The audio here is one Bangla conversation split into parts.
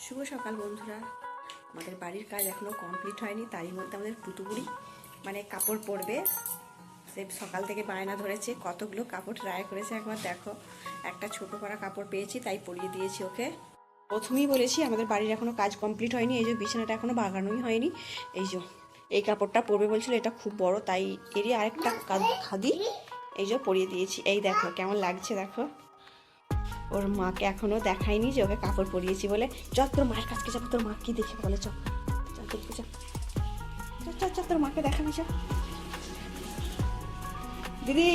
শুভ সকাল বন্ধুরা। আমাদের বাড়ির কাজ এখনও কমপ্লিট হয়নি, তারই মধ্যে আমাদের পুতুপুরি মানে কাপড় পরবে। সে সকাল থেকে বায়না ধরেছে, কতগুলো কাপড় ট্রাই করেছে। একবার দেখো, একটা ছোটো করা কাপড় পেয়েছি, তাই পরিয়ে দিয়েছি ওকে। প্রথমেই বলেছি আমাদের বাড়ির এখনও কাজ কমপ্লিট হয়নি। এই যে বিছানাটা এখনও বাগানোই হয়নি। এই যে এই কাপড়টা পরবে বলছিল, এটা খুব বড়, তাই এরই আরেকটা খাদি এই যে পরিয়ে দিয়েছি। এই দেখো কেমন লাগছে, দেখো। ওর মাকে এখনও দেখায়নি যে ওকে কাপড় পরিয়েছি বলে। চল তোর মায়ের কাছকে যাবো, তোর মা কি দেখে বলে। চল চল দেখতে, চল চল চল, তোর মাকে দেখাবি। চল দিদি।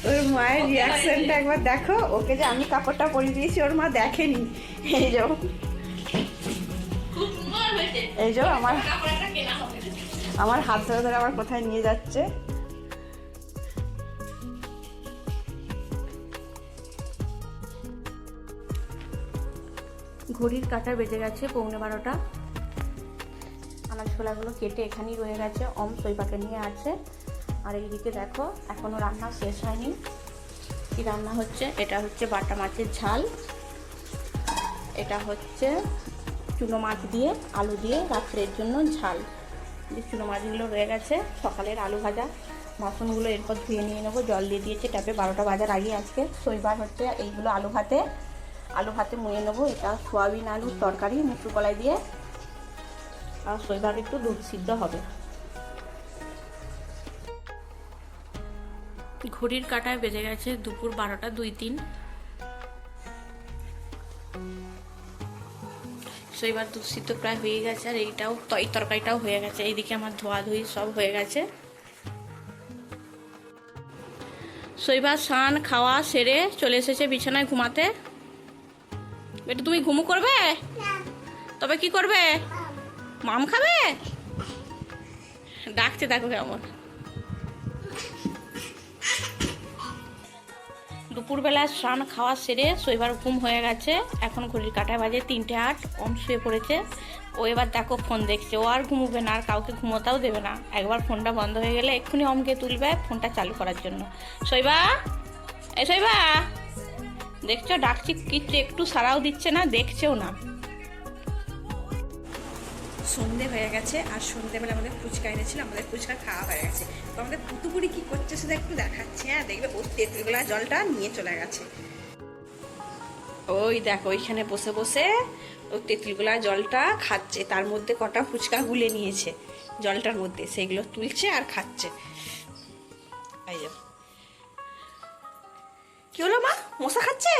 ওর মায়ের রিয়াকশনটা একবার দেখো। ওকে যে আমি কাপড়টা পরিয়ে দিয়েছি, ওর মা দেখেনি। এই যে এই যে আমার হাত ধরে ধরে আমার কোথায় নিয়ে যাচ্ছে। ঘড়ির কাঁটা বেজে গেছে 11:15। আনাজ খোলাগুলো কেটে এখানেই রয়ে গেছে, শৈবাকে নিয়ে আছে। আর এইদিকে দেখো এখনও রান্না শেষ হয়নি। কি রান্না হচ্ছে? এটা হচ্ছে বাটা মাছের ঝাল, এটা হচ্ছে চুনো মাছ দিয়ে আলু দিয়ে রাত্রের জন্য ঝাল। চুনো মাছগুলো রয়ে গেছে, সকালের আলু ভাজা। বাসনগুলো এরপর ধুয়ে নিয়ে নেবো, জল দিয়ে দিয়েছি ট্যাপে 12টা বাজার আগে। আজকে শৈবাক হচ্ছে এইগুলো আলু ভাতে মুড়ে নেবো। এটা সোয়াবিন আলুর তরকারি মুসুর কলাই দিয়ে, আর শৈবাক একটু দুধ সিদ্ধ হবে। ঘড়ির কাঁটায় বেজে গেছে দুপুর 12টা 2-3। শৈবাক দুধ সিদ্ধ প্রায় হয়ে গেছে, আর এইটাও এই তরকারিটাও হয়ে গেছে। এইদিকে আমার ধোয়াধুয়ি সব হয়ে গেছে। শৈবাক স্নান খাওয়া সেরে চলে এসেছে বিছানায় ঘুমাতে। এটা তুমি ঘুমু করবে? তবে কি করবে? মাম খাবে? ডাকছে দেখো কেমন। দুপুরবেলা স্নান খাওয়া সেরে শৈবার ঘুম হয়ে গেছে। এখন ঘড়ির কাঁটায় বাজে 3:08। শুয়ে পড়েছে। ও এবার দেখো ফোন দেখছে। ও আর ঘুমোবে না, আর কাউকে ঘুমোতেও দেবে না। একবার ফোনটা বন্ধ হয়ে গেলে এক্ষুনি অমকে তুলবে ফোনটা চালু করার জন্য। শৈবা, শৈবা, দেখছো ডাকছি, কিচ্ছু একটু সাড়াও দিচ্ছে না, দেখছেও না। সন্ধে হয়ে গেছে, আর সন্ধেবেলা আমাদের ফুচকা এনেছিল, আমাদের ফুচকা খাওয়া হয়ে গেছে। তো আমাদের পুতুপুরি কি করছে সেটা একটু দেখাচ্ছি। হ্যাঁ, দেখবে ওর তেঁতুলগুলা জলটা নিয়ে চলে গেছে। ওই দেখো ওইখানে বসে বসে ও তেঁতুলগুলা জলটা খাচ্ছে। তার মধ্যে কটা ফুচকা গুলে নিয়েছে জলটার মধ্যে, সেগুলো তুলছে আর খাচ্ছে। এই যে কি হলো মা, মশা খাচ্ছে?